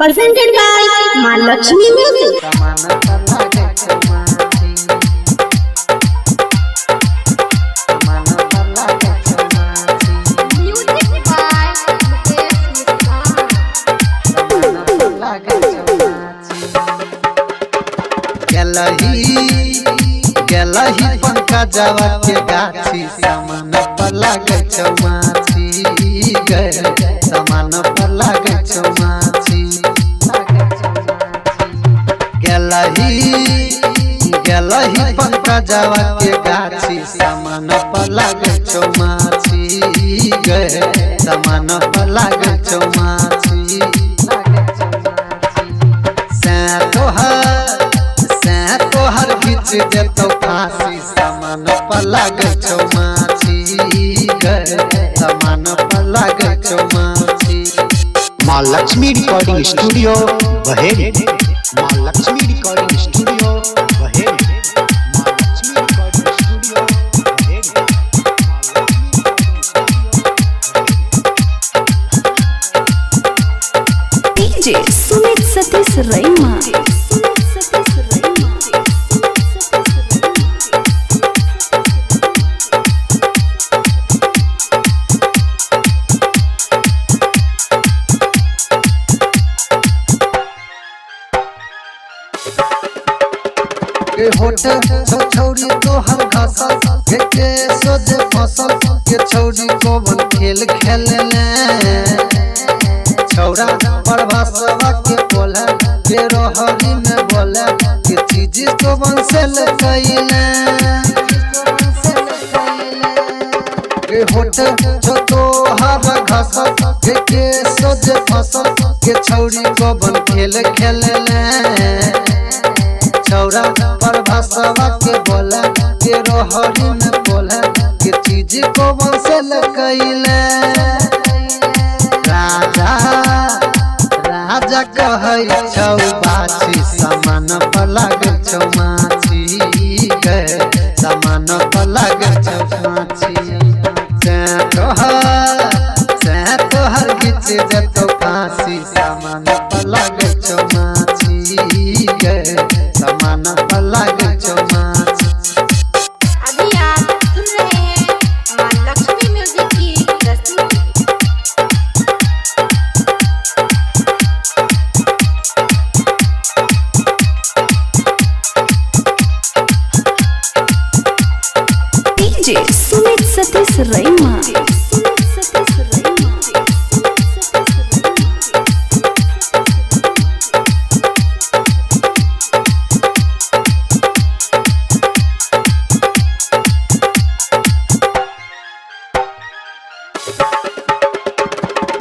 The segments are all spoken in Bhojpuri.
presented by Mahalakshmi Music. गेलही पंकजवा के गाछी सामान पर लागे चौमाछी गए सामान पर लागे चौमाछी गेलही पंकजवा के गाछी सामान पर लागे चौमाछी गए सामान पर लागे चौमाछी तोहर खींच देतो फांसी सामान पर लागे चौमाछी गए सामान पर लागे चौमाछी। Mahalakshmi recording studio Baheri. Mahalakshmi recording studio Baheri. Mahalakshmi recording studio Baheri. DJ Sumit Satish Raima. Hotel छौरी तोहर घासल के सोझे फसल के छौरी को बन खेल खेलने छौरा पर भाषवा के बोले के रोहरी में बोले के चीज को बन से कइले के होटल तोहर घासल के सोझे फसल के छौरी को बन खेल खेलने छौरा पर भाषवा के बोला के रोहरी में बोला के चीज को बंसल कइले राजा राजा कहै छौ बाछी सामान पर लागे चौमाछी गए सामान पर लागे चौमाछी तोहर खींच देतो फांसी सामान पर लागे चौमाछी गए सामान पर लागे चौमाछी। अभी आप सुन रहे हैं महालक्ष्मी म्यूजिक की प्रस्तुति। डीजे सुमित सतीश रैमा।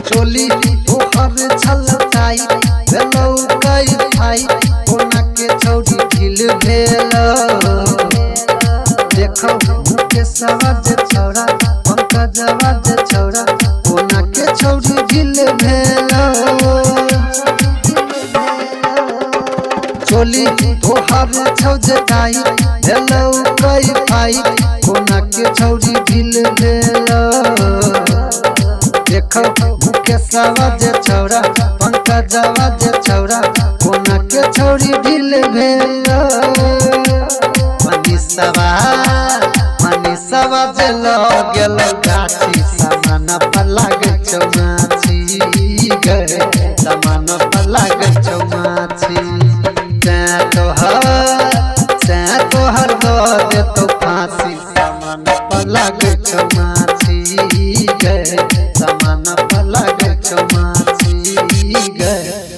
चोली तोहर छलकाई भेलौ कई भाई कोना के छौरी ढील भेलो देखो मुके सवाज छौरा पंकजवा जे छौरा कोना के छौरी ढील भेलो चोली तोहर छलकाई भेलौ कई भाई कोना के छौरी ढील भेलो देखो मुके सवाज छौरा पंकजवा जे छौरा कोना के छौरी ढील भेलो मनीषवा जे लो गेल गाछी सामान पर लागे चौमाछी गए सामान पर लागे चौमाछी तोहर दो देतो फांसी सामान पर लागे चौमाछी गए सामान पर लागे चौमाछी गए।